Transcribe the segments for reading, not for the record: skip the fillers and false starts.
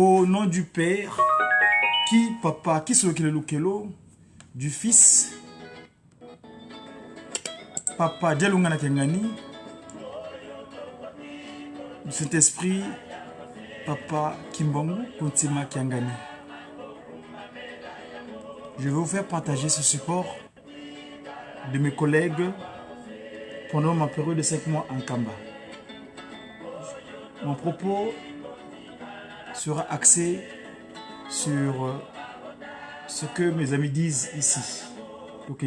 Au nom du Père, qui papa, qui se kelo, du Fils, papa Dialungana Kengani, du Saint-Esprit, papa Kimbongo Kuntima Kiangani. Je vais vous faire partager ce support de mes collègues pendant ma période de 5 mois en Kamba. Mon propos sera axé sur ce que mes amis disent ici. Ok.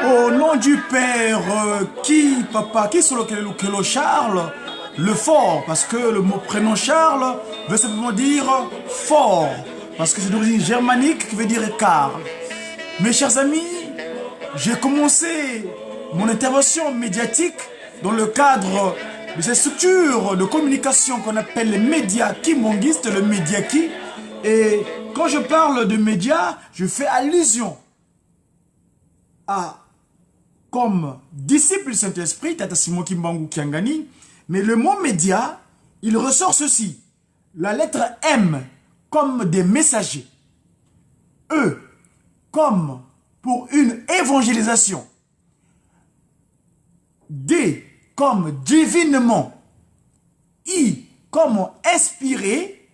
Au nom du Père, qui, papa, qui sont le Charles, le fort, parce que le mot prénom Charles veut simplement dire fort, parce que c'est d'origine germanique qui veut dire Karl. Mes chers amis, j'ai commencé mon intervention médiatique dans le cadre de ces structures de communication qu'on appelle les médias kimbongistes, le Médiaki. Et quand je parle de médias, je fais allusion à, comme disciple du Saint-Esprit, Tata Simon Kimbangu Kiangani, mais le mot média, il ressort ceci. La lettre M comme des messagers. E comme pour une évangélisation. D comme divinement. I comme inspiré.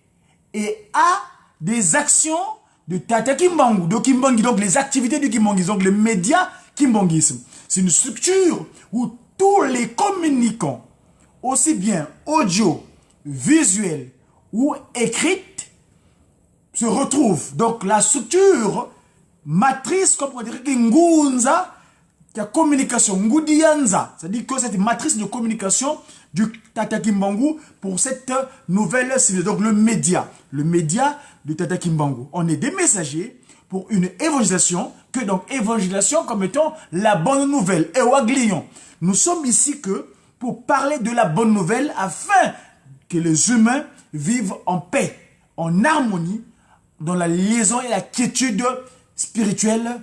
Et A des actions de Tata Kimbangu, de Kimbangi, donc les activités du Kimbangi, donc le média Kimbongisme. C'est une structure où tous les communicants, aussi bien audio, visuel ou écrite, se retrouvent. Donc la structure matrice, comme on dirait, Ngunza, qui a communication, Ngudianza, c'est-à-dire que cette matrice de communication du Tata Kimbangu pour cette nouvelle civilisation. Donc le média de Tata Kimbangu. On est des messagers pour une évangélisation, que donc évangélisation comme étant la bonne nouvelle. Et Waglion, nous sommes ici que pour parler de la bonne nouvelle afin que les humains vivent en paix, en harmonie, dans la liaison et la quiétude spirituelle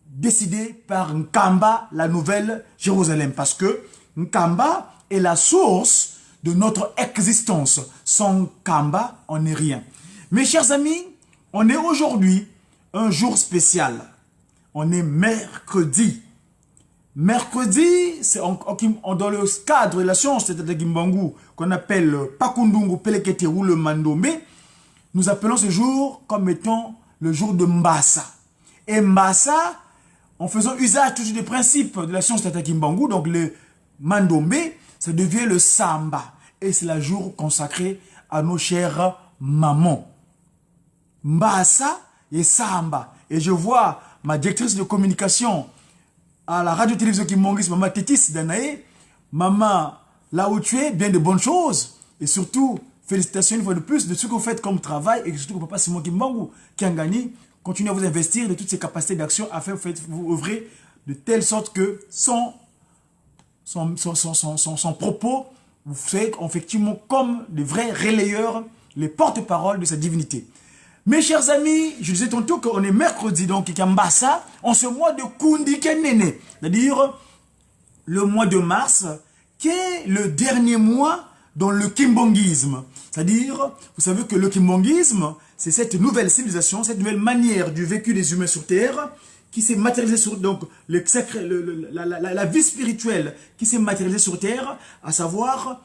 décidée par Nkamba, la nouvelle Jérusalem. Parce que Nkamba est la source de notre existence. Sans Nkamba, on n'est rien. Mes chers amis, on est aujourd'hui un jour spécial. On est mercredi. Mercredi, c'est dans le cadre de la science de Kimbangu qu'on appelle Pakundungu Pelekete ou le Mandombe. Nous appelons ce jour comme étant le jour de Mbassa. Et Mbassa, en faisant usage toujours des principes de la science de Kimbangu, donc le Mandombe, ça devient le Samba. Et c'est le jour consacré à nos chères mamans. Mbassa et Samba. Et je vois ma directrice de communication à la radio-télévision Kimbongis, Maman Tétis Danae. Maman, là où tu es, bien de bonnes choses. Et surtout, félicitations une fois de plus de ce que vous faites comme travail. Et surtout que Papa Simon Kimbangu, Kiangani, continue à vous investir de toutes ses capacités d'action afin que vous œuvrez de telle sorte que son propos, vous serez effectivement comme des vrais relayeurs, les porte-paroles de sa divinité. Mes chers amis, je disais tantôt qu'on est mercredi, donc Kambassa, en ce mois de Kundi Kenene, c'est-à-dire le mois de mars, qui est le dernier mois dans le kimbongisme. C'est-à-dire, vous savez que le kimbongisme, c'est cette nouvelle civilisation, cette nouvelle manière du vécu des humains sur Terre, qui s'est matérialisée sur donc, la vie spirituelle qui s'est matérialisée sur Terre, à savoir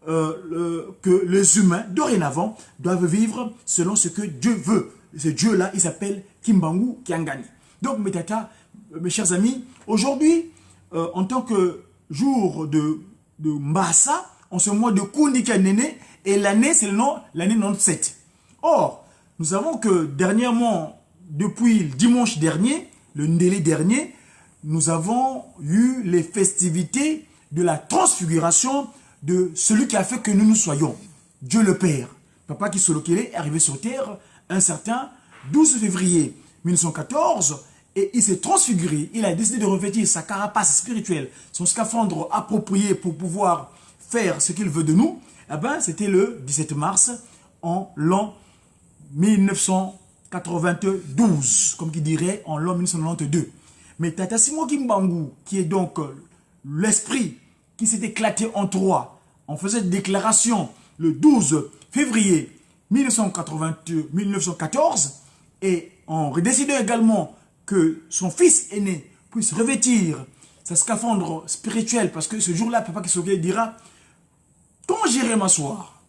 que les humains, dorénavant, doivent vivre selon ce que Dieu veut. Ce Dieu-là, il s'appelle Kimbangu Kiangani. Donc, mes chers amis, aujourd'hui, en tant que jour de Mbassa, en ce mois de Kundika Nene, et l'année, c'est l'année 97. Or, nous savons que dernièrement, depuis le dimanche dernier, le Ndélé dernier, nous avons eu les festivités de la transfiguration de celui qui a fait que nous soyons. Dieu le Père. Papa Kisolokele est arrivé sur terre un certain 12 février 1914 et il s'est transfiguré. Il a décidé de revêtir sa carapace spirituelle, son scaphandre approprié pour pouvoir faire ce qu'il veut de nous. Eh ben, c'était le 17 mars en l'an 1992, comme qui dirait en l'an 1992. Mais Tata Simo Kimbangu, qui est donc l'esprit qui s'est éclaté en trois, en faisait une déclaration le 12 février 1914 et en décidant également que son fils aîné puisse revêtir sa scaphandre spirituelle, parce que ce jour-là, Papa Kisolokele dira: quand j'irai m'asseoir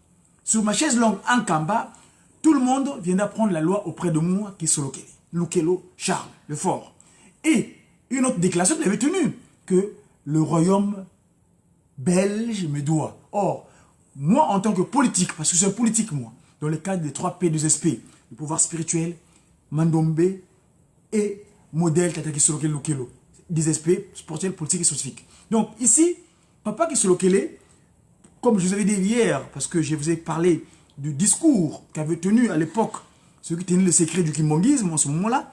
sur ma chaise longue en Kamba, tout le monde vient d'apprendre la loi auprès de moi, Kisolokele, Lukelo, Charles, le fort. Et une autre déclaration qu'il avait tenue, que le royaume belge me doit. Or, moi, en tant que politique, parce que je suis un politique, moi, dans le cadre des 3 P2SP, le pouvoir spirituel, Mandombe et modèle Tata Kisolokele Lukelo, des SP spirituels, politiques et scientifiques. Donc, ici, Papa Kisolokele, comme je vous avais dit hier, parce que je vous ai parlé du discours qu'avait tenu à l'époque celui qui tenait le secret du kimbongisme en ce moment-là,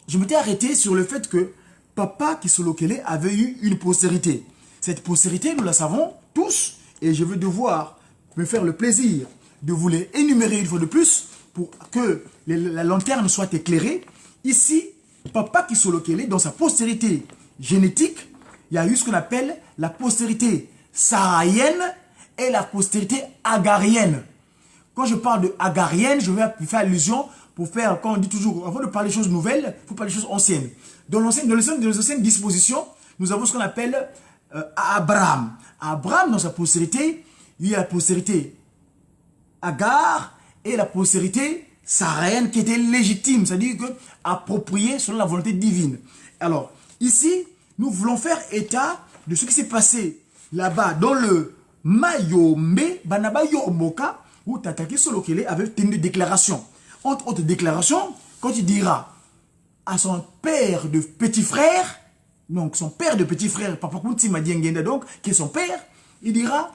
je m'étais arrêté sur le fait que Papa Kisolokele avait eu une postérité. Cette postérité, nous la savons tous, et je vais devoir me faire le plaisir de vous les énumérer une fois de plus pour que la lanterne soit éclairée. Ici, Papa Kisolokele, dans sa postérité génétique, il y a eu ce qu'on appelle la postérité saharienne et la postérité agarienne. Quand je parle de agarienne, je vais faire allusion pour faire, quand on dit toujours, avant de parler de choses nouvelles, il faut parler de choses anciennes. Dans les anciennes dispositions, nous avons ce qu'on appelle Abraham. Abraham, dans sa postérité, il y a la postérité Agar et la postérité saharienne qui était légitime, c'est-à-dire que appropriée selon la volonté divine. Alors, ici, nous voulons faire état de ce qui s'est passé là-bas dans le Mayombe, Banaba Yomoka, où Tata Kisolokele avait tenu une déclaration. Entre autres déclarations, quand il dira à son père de petit frère, donc son père de petit frère, Papa Kunti Madiengenda, donc, qui est son père, il dira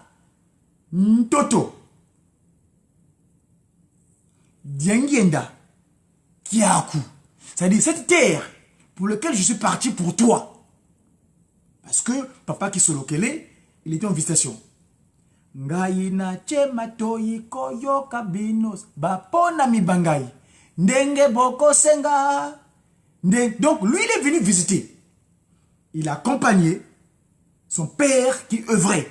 Ntoto, Diengenda, Kiaku. C'est-à-dire cette terre pour laquelle je suis parti pour toi. Parce que Papa Kisolokele, il était en visitation. Ngaina chema toyi koyo kabinos bapona mibangai ndenge boko senga. Donc lui il est venu visiter. Il a accompagné son père qui œuvrait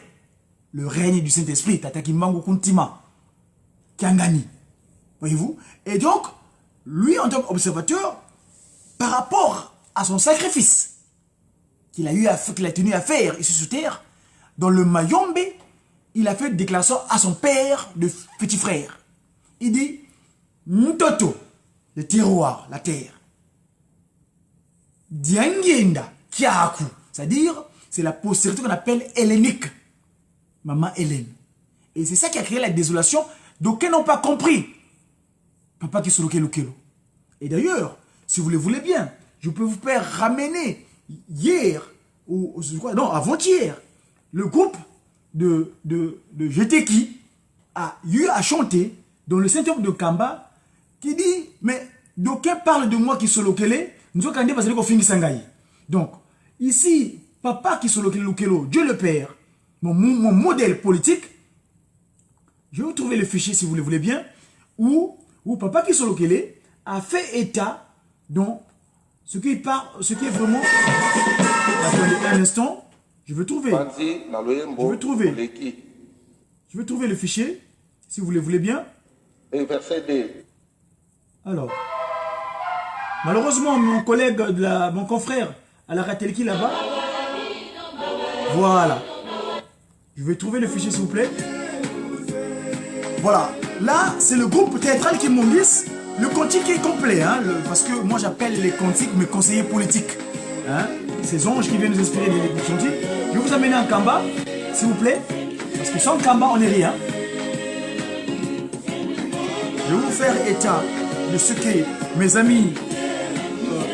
le règne du Saint-Esprit, Tata Kimbangu Kuntima Kiangani. Voyez-vous? Et donc lui en tant qu'observateur, par rapport à son sacrifice qu'il a tenu à faire ici sur terre, dans le Mayombe, il a fait une déclaration à son père de petit frère. Il dit, Ntoto, le terroir, la terre. Diangenda, Kiaku, c'est-à-dire, c'est la postérité qu'on appelle hellénique. Maman Hélène. Et c'est ça qui a créé la désolation, d'aucuns n'ont pas compris. Papa Kisolokele Lukelo. Et d'ailleurs, si vous le voulez bien, je peux vous faire ramener hier, ou non, avant-hier, le groupe de Jeteki a eu à chanter dans le Saint-Homme de Kamba qui dit, mais d'aucuns parlent de moi Kisolokele, nous sommes candidats parce que nous finissons Sangaï. Donc, ici, Papa Kisolokele Lukelo, Dieu le Père, mon modèle politique, je vais vous trouver le fichier si vous le voulez bien, où Papa Kisolokele a fait état dans ce qui est vraiment... Attendez un instant. Je veux trouver le fichier, si vous le voulez bien. Et verset 2. Alors, malheureusement, mon collègue, mon confrère, à la Ratelki là-bas. Voilà. Je vais trouver le fichier, s'il vous plaît. Voilà. Là, c'est le groupe théâtral Kimbongis. Le cantique est complet, hein, parce que moi, j'appelle les cantiques mes conseillers politiques. Hein. ces anges qui viennent nous inspirer des chantiers. Je vais vous amener en Kamba, s'il vous plaît. Parce que sans Kamba, on n'est rien. Je vais vous faire état de ce que mes amis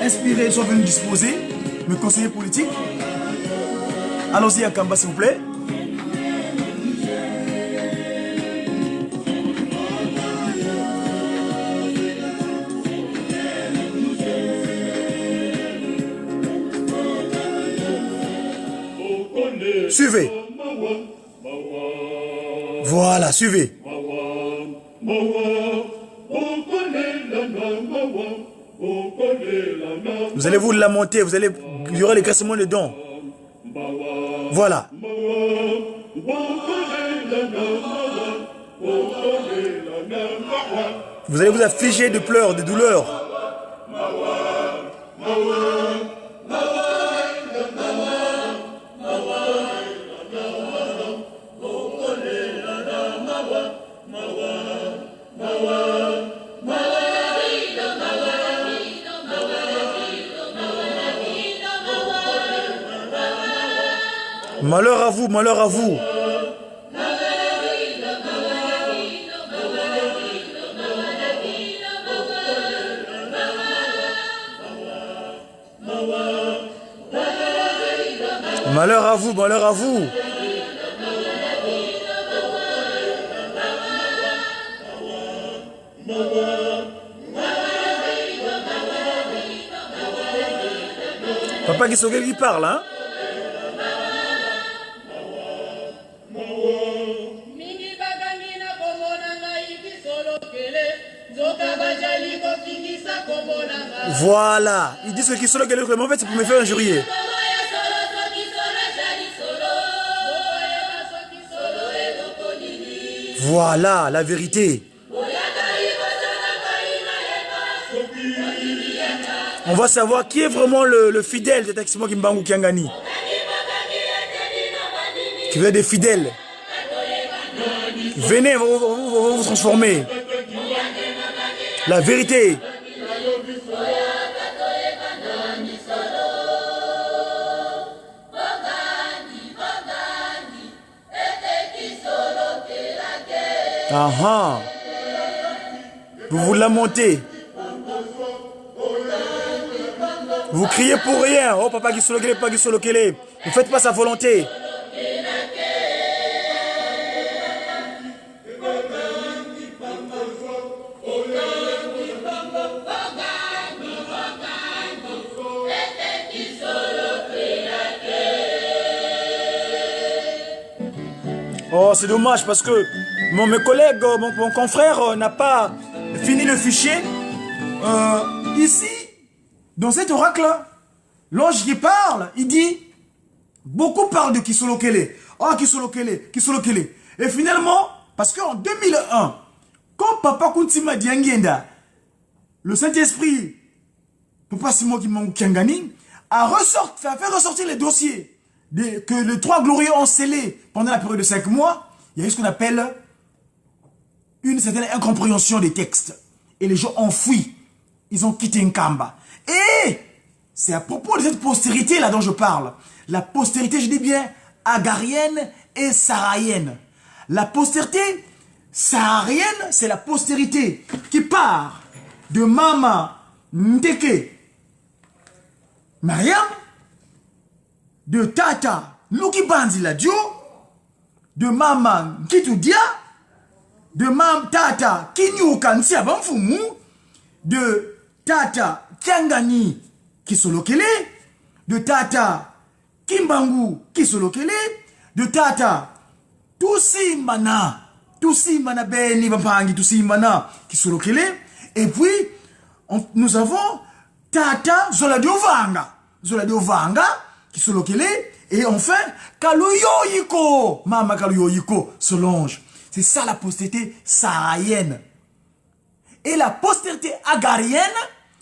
inspirés sont venus disposer, mes conseillers politiques. Allons-y à Kamba, s'il vous plaît. Suivez. Voilà, suivez. Vous allez vous lamenter, vous allez, il y aura les cassements de dents. Voilà. Vous allez vous affliger de pleurs, de douleurs. Malheur à vous, malheur à vous. Malheur à vous, malheur à vous. Papa Kisoke qui parle, hein? Voilà, ils disent que Kisolo Kele, mais en fait c'est pour me faire injurier. Voilà la vérité. On va savoir qui est vraiment le fidèle de Taximo Kimbangu Kiangani. Qui veut des fidèles. Venez, on va vous transformer. La vérité. Aha. Vous vous lamentez. Vous criez pour rien. Oh papa Gisolo Kele, papa Gisolo Kele. Ne faites pas sa volonté. Oh, c'est dommage parce que mes collègues, mon confrère n'a pas fini le fichier. Ici, dans cet oracle-là, l'ange qui parle, il dit, beaucoup parlent de Kisolo Kele. Oh, Kisolo Kele, Kisolo Kele. Et finalement, parce qu'en 2001, quand Papa Kuntima Diangienda, le Saint-Esprit, Papa Simon Kimbangu Kiangani, a fait ressortir les dossiers que les trois glorieux ont scellés pendant la période de 5 mois, il y a eu ce qu'on appelle une certaine incompréhension des textes. Et les gens ont fui. Ils ont quitté Nkamba. Et c'est à propos de cette postérité là dont je parle. La postérité, je dis bien, agarienne et saharienne. La postérité saharienne, c'est la postérité qui part de Mama Ndeke Mariam, de Tata Luki Banzila Dio, de Mama Nkitudia, de Mam Tata Kinyuka Nsia Bamfumu, de Tata Kiangani Kisolo Kele, de Tata Kimbangu Kisolo Kele, de Tata Tusimana Beni Bampangi Tusimana Kisolo Kele, et puis nous avons Tata Zoladio Vanga Kisolo Kele, et enfin Kaluyoyiko, Mama Kaluyoyiko Solange. C'est ça la postérité saharienne. Et la postérité agarienne,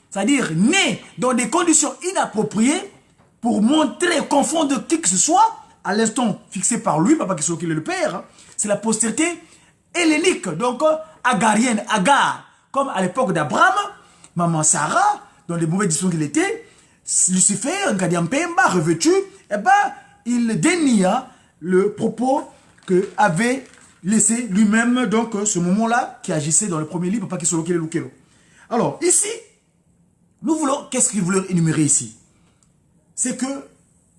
c'est-à-dire née dans des conditions inappropriées pour montrer, confondre qui que ce soit, à l'instant fixé par lui, Papa Kisolo Kele le père, hein, c'est la postérité hellénique, donc agarienne, Agar, comme à l'époque d'Abraham, Maman Sarah, dans les mauvaises dispositions qu'il était, Lucifer, Ngadia Mpemba, revêtu, eh ben, il dénia le propos que avait laissé lui-même, donc, ce moment-là, qui agissait dans le premier livre, Papa Kisolo Kelo Kelo. Alors, ici, nous voulons, qu'est-ce qu'il voulait énumérer ici? C'est que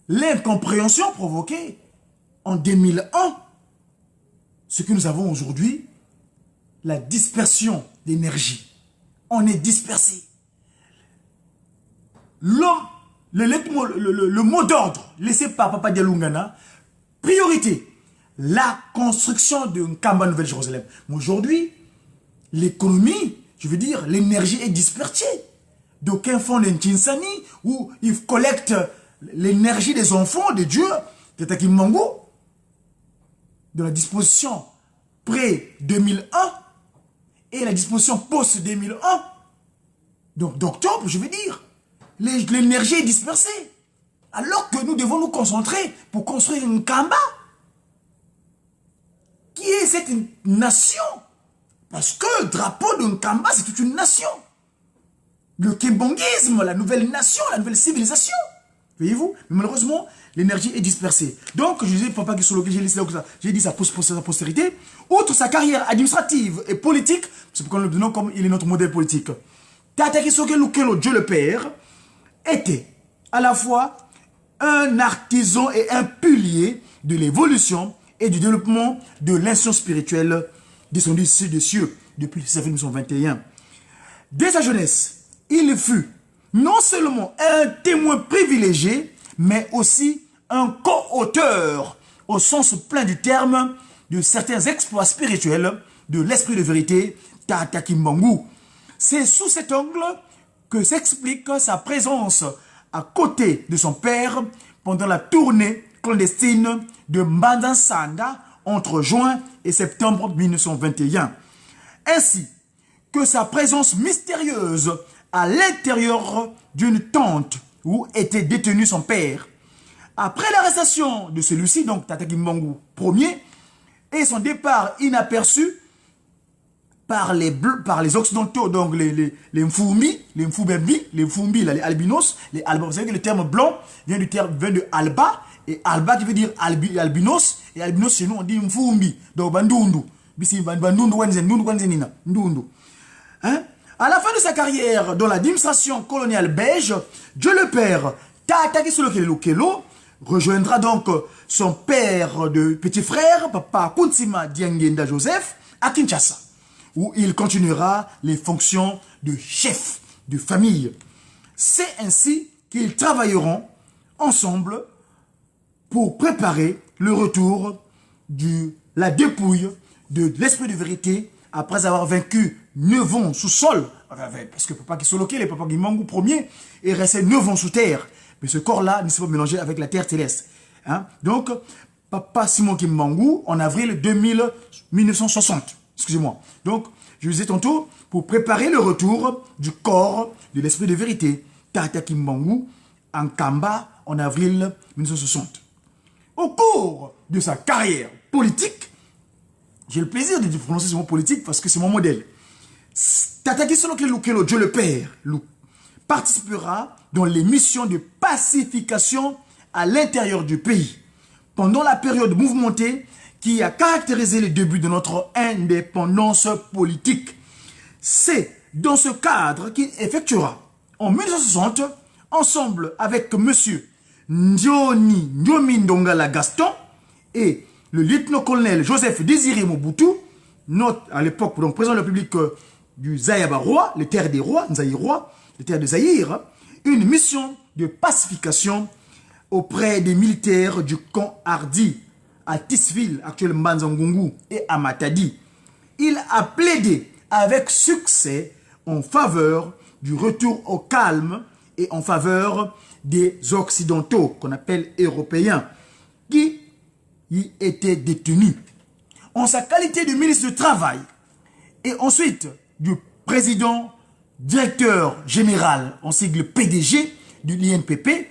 l'incompréhension provoquée en 2001, ce que nous avons aujourd'hui, la dispersion d'énergie. On est dispersé. L'homme, le mot d'ordre laissé par Papa Dialungana, priorité, la construction d'une Kamba Nouvelle-Jérusalem. Mais aujourd'hui, l'économie, je veux dire, l'énergie est dispersée. D'aucuns font l'Intinsani, où ils collectent l'énergie des enfants de Dieu, de Takimango, de la disposition pré-2001 et la disposition post-2001. Donc d'octobre, je veux dire, l'énergie est dispersée. Alors que nous devons nous concentrer pour construire une Kamba. Qui est cette nation? Parce que le drapeau d'un Kamba, c'est toute une nation. Le kimbongisme, la nouvelle nation, la nouvelle civilisation. Voyez-vous? Mais malheureusement, l'énergie est dispersée. Donc, je disais, Papa Kisolo, j'ai dit sa postérité. Outre sa carrière administrative et politique, c'est pourquoi nous le donnons comme il est notre modèle politique. Tata Kisolo Kelo, Dieu le Père, était à la fois un artisan et un pilier de l'évolution et du développement de l'institution spirituelle descendue des cieux depuis 1921. Dès sa jeunesse, il fut non seulement un témoin privilégié, mais aussi un co-auteur, au sens plein du terme, de certains exploits spirituels de l'esprit de vérité, Tata Kimbangu. C'est sous cet angle que s'explique sa présence à côté de son père pendant la tournée clandestine de Mbanda Sanda entre juin et septembre 1921. Ainsi que sa présence mystérieuse à l'intérieur d'une tente où était détenu son père. Après l'arrestation de celui-ci, donc Tata Kimbangu Ier, et son départ inaperçu par les Occidentaux, donc les Mfumbi, les Mfubembi, les Mfumbi, les albinos, les albas. Vous savez que le terme blanc vient de alba, et alba qui veut dire albinos, et albinos chez nous on dit Mfumbi, donc bandundu. Hein? À la fin de sa carrière dans l'administration coloniale belge, Dieu le Père, Tata Kisolo Kelo, rejoindra donc son père de petit frère, Papa Kuntsima Diangenda Joseph, à Kinshasa, où il continuera les fonctions de chef de famille. C'est ainsi qu'ils travailleront ensemble pour préparer le retour de la dépouille de l'esprit de vérité après avoir vaincu 9 ans sous sol. Parce que Papa Kisolo Kelo, le Papa Kimbangu Ier, est resté 9 ans sous terre. Mais ce corps-là ne s'est pas mélangé avec la terre céleste. Hein? Donc, Papa Simon Kimbangu, en avril 1960. Excusez-moi. Donc, je vous disais tantôt, pour préparer le retour du corps de l'esprit de vérité, Tata Kimbangu, en Kamba, en avril 1960. Au cours de sa carrière politique, j'ai le plaisir de prononcer ce mot politique parce que c'est mon modèle. Tata Kisolo Kelo, Dieu le Père, participera dans les missions de pacification à l'intérieur du pays, pendant la période mouvementée qui a caractérisé les débuts de notre indépendance politique. C'est dans ce cadre qu'il effectuera, en 1960, ensemble avec M. Ndioni Ndongala Gaston et le lieutenant-colonel Joseph Désiré Mobutu, à l'époque, président de la République du Zaïaba Roi, les terres des rois, Zaïrois, les terres de Zaïre, une mission de pacification auprès des militaires du camp Hardy à Tisville, actuellement Mbanzangungu, et à Matadi. Il a plaidé avec succès en faveur du retour au calme et en faveur des Occidentaux, qu'on appelle Européens, qui y étaient détenus. En sa qualité de ministre du Travail et ensuite du président directeur général, en sigle PDG de l'INPP,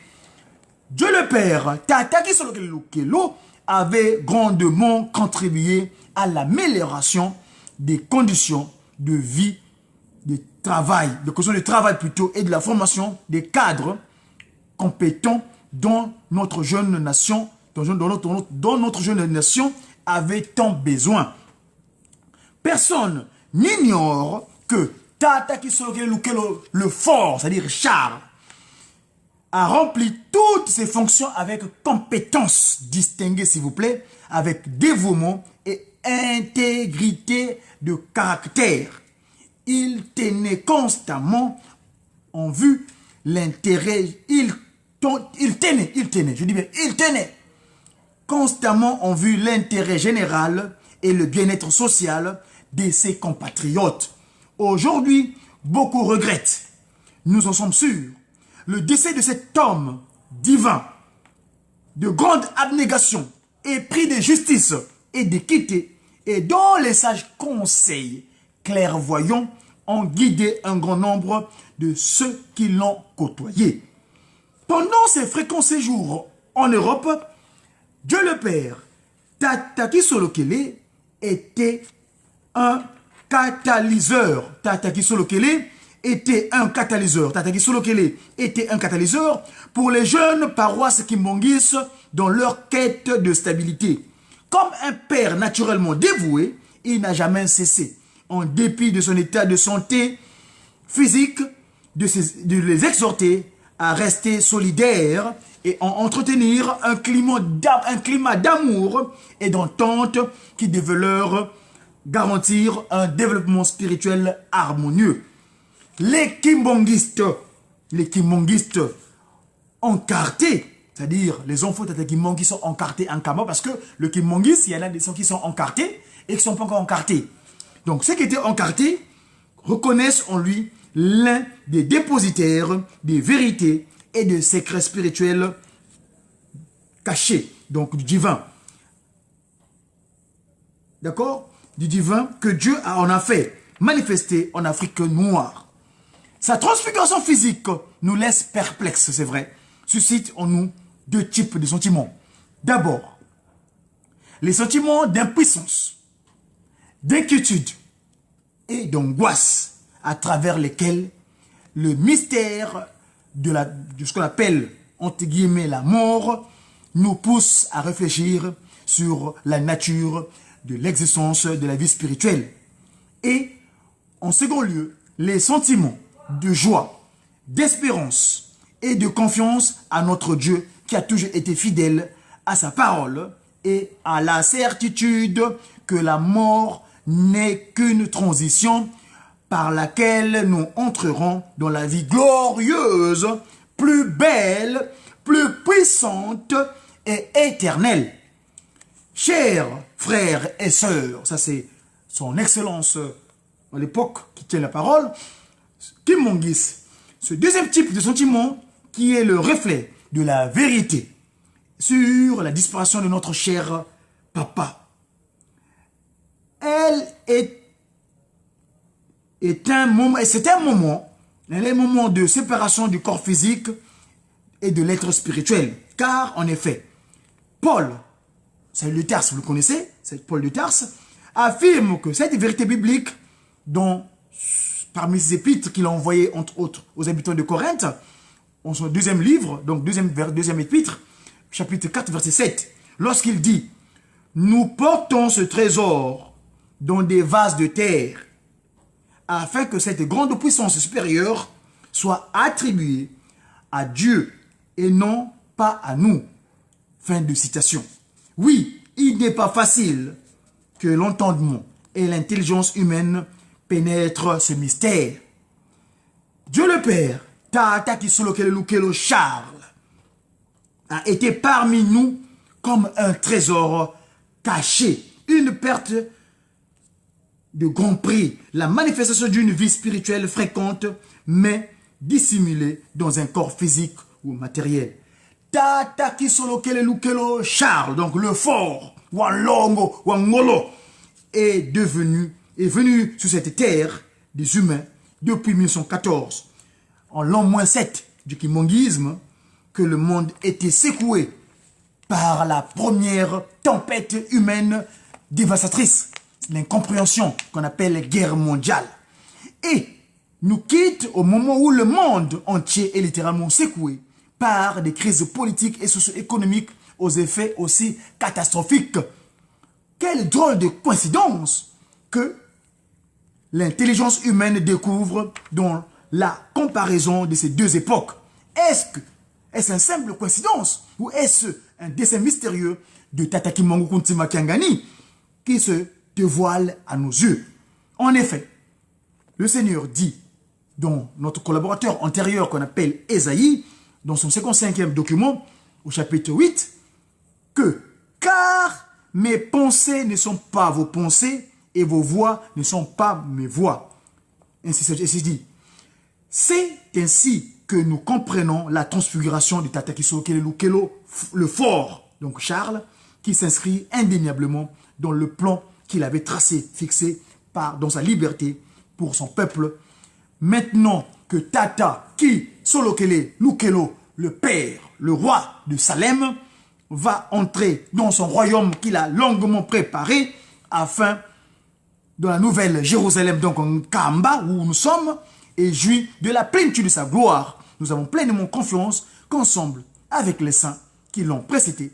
Dieu le Père, Tata Kisolo Kelo, avait grandement contribué à l'amélioration des conditions de vie, de travail, de conditions de travail plutôt, et de la formation des cadres compétent dont notre jeune nation, dont notre jeune nation avait tant besoin. Personne n'ignore que Tata Kisolo Lukelo le fort, c'est-à-dire Charles, a rempli toutes ses fonctions avec compétence, distinguée s'il vous plaît, avec dévouement et intégrité de caractère. Il tenait constamment en vue l'intérêt, il tenait constamment en vue l'intérêt général et le bien-être social de ses compatriotes. Aujourd'hui, beaucoup regrettent, nous en sommes sûrs, le décès de cet homme divin, de grande abnégation, épris de justice et d'équité, et dont les sages conseils clairvoyants ont guidé un grand nombre de ceux qui l'ont côtoyé. Pendant ses fréquents séjours en Europe, Dieu le Père, Tata Kisolo Kele, était un catalyseur. Tata Kisolo Kele était un catalyseur. Tata Kisolo Kele était un catalyseur pour les jeunes paroisses kimbongis dans leur quête de stabilité. Comme un père naturellement dévoué, il n'a jamais cessé, en dépit de son état de santé physique, de les exhorter à rester solidaires et à entretenir un climat d'amour et d'entente qui devait leur garantir un développement spirituel harmonieux. Les kimbongistes encartés, c'est-à-dire les enfants de Kimbong qui sont encartés en Kama, parce que le Kimbongis, il y en a des gens qui sont encartés et qui ne sont pas encore encartés. Donc ceux qui étaient encartés reconnaissent en lui l'un des dépositaires des vérités et des secrets spirituels cachés, donc du divin. D'accord? Du divin que Dieu en a fait manifester en Afrique noire. Sa transfiguration physique nous laisse perplexes, c'est vrai, suscite en nous deux types de sentiments. D'abord, les sentiments d'impuissance, d'inquiétude et d'angoisse à travers lesquels le mystère de ce qu'on appelle, entre guillemets, la mort, nous pousse à réfléchir sur la nature de l'existence de la vie spirituelle. Et, en second lieu, les sentiments de joie, d'espérance et de confiance à notre Dieu qui a toujours été fidèle à sa parole et à la certitude que la mort n'est qu'une transition par laquelle nous entrerons dans la vie glorieuse, plus belle, plus puissante et éternelle. Chers frères et sœurs, ça c'est son excellence à l'époque qui tient la parole, Kimbongis, ce deuxième type de sentiment qui est le reflet de la vérité sur la disparition de notre cher papa. C'est un moment de séparation du corps physique et de l'être spirituel. Car, en effet, Paul, Saül de Tarse, vous le connaissez, c'est Paul de Tarse, affirme que cette vérité biblique, dont parmi ses épîtres qu'il a envoyées, entre autres, aux habitants de Corinthe, en son deuxième livre, donc deuxième épître, chapitre 4, verset 7, lorsqu'il dit « Nous portons ce trésor dans des vases de terre, afin que cette grande puissance supérieure soit attribuée à Dieu et non pas à nous. » Fin de citation. Oui, il n'est pas facile que l'entendement et l'intelligence humaine pénètrent ce mystère. Dieu le Père, Tata Kisolo Kele Charles, a été parmi nous comme un trésor caché, une perte de grand prix, la manifestation d'une vie spirituelle fréquente, mais dissimulée dans un corps physique ou matériel. Tata Kisolo Kele Charles, donc le fort, Walongo, Wangolo, est venu sur cette terre des humains depuis 1914, en l'an -7 du kimbongisme, que le monde était secoué par la première tempête humaine dévastatrice, l'incompréhension qu'on appelle guerre mondiale. Et nous quitte au moment où le monde entier est littéralement secoué par des crises politiques et socio-économiques aux effets aussi catastrophiques. Quelle drôle de coïncidence que l'intelligence humaine découvre dans la comparaison de ces deux époques. Est-ce une simple coïncidence ou est-ce un dessin mystérieux de Tata Kimbangu Kuntima Kiangani qui se dévoile à nos yeux? En effet, le Seigneur dit dans notre collaborateur antérieur qu'on appelle Esaïe, dans son 55e document, au chapitre 8, que « Car mes pensées ne sont pas vos pensées et vos voix ne sont pas mes voix. » Ainsi dit. C'est ainsi que nous comprenons la transfiguration de Tata Kisokelo Kelo, le fort, donc Charles, qui s'inscrit indéniablement dans le plan qu'il avait tracé, fixé dans sa liberté pour son peuple. Maintenant que Tata Kisolokele Lukelo, le père, le roi de Salem, va entrer dans son royaume qu'il a longuement préparé afin, dans la nouvelle Jérusalem, donc en Kamba, où nous sommes, et jouit de la plénitude de sa gloire. Nous avons pleinement confiance qu'ensemble, avec les saints qui l'ont précédé,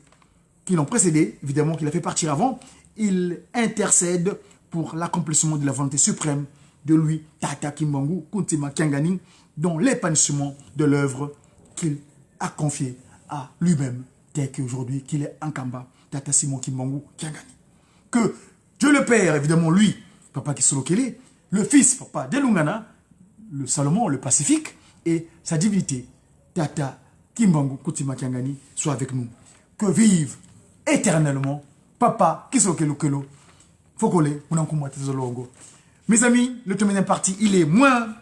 évidemment qu'il a fait partir avant, il intercède pour l'accomplissement de la volonté suprême de lui, Tata Kimbangu Kuntima Kiangani, dans l'épanouissement de l'œuvre qu'il a confiée à lui-même, tel qu'aujourd'hui qu'il est en Kamba, Tata Simon Kimbangu Kiangani. Que Dieu le Père, évidemment lui, Papa Kisolokele, le Fils, Papa Delungana, le Salomon, le Pacifique, et sa divinité, Tata Kimbangu Kuntima Kiangani, soit avec nous. Que vive éternellement Papa Kisolokele, Fokole, Munankumwa Tezolongo. Mes amis, le terminé parti, il est moins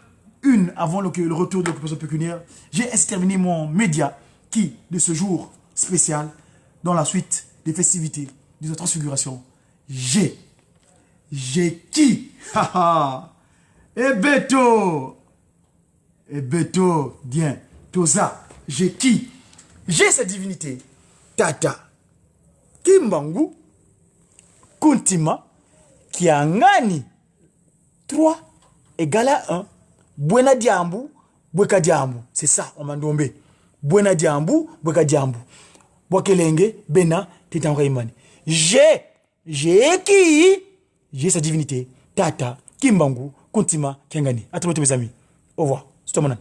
une avant le retour de l'occupation pécuniaire. J'ai ainsi terminé mon média qui, de ce jour spécial, dans la suite des festivités de sa transfiguration, j'ai qui? Et Beto, bien, Toza, j'ai qui? J'ai cette divinité, Tata Kimbangu Kuntima Kiangani. 3 égale à 1. Buena diambu, bweka diambu. C'est ça, on m'a nommé. Buena diambu, bweka diambu. Bwakelenge, bena, tetan raimani. J'ai qui? J'ai sa divinité. Tata Kimbangu Kuntima Kiangani. À tous mes amis. Au revoir. C'est toi mon ami.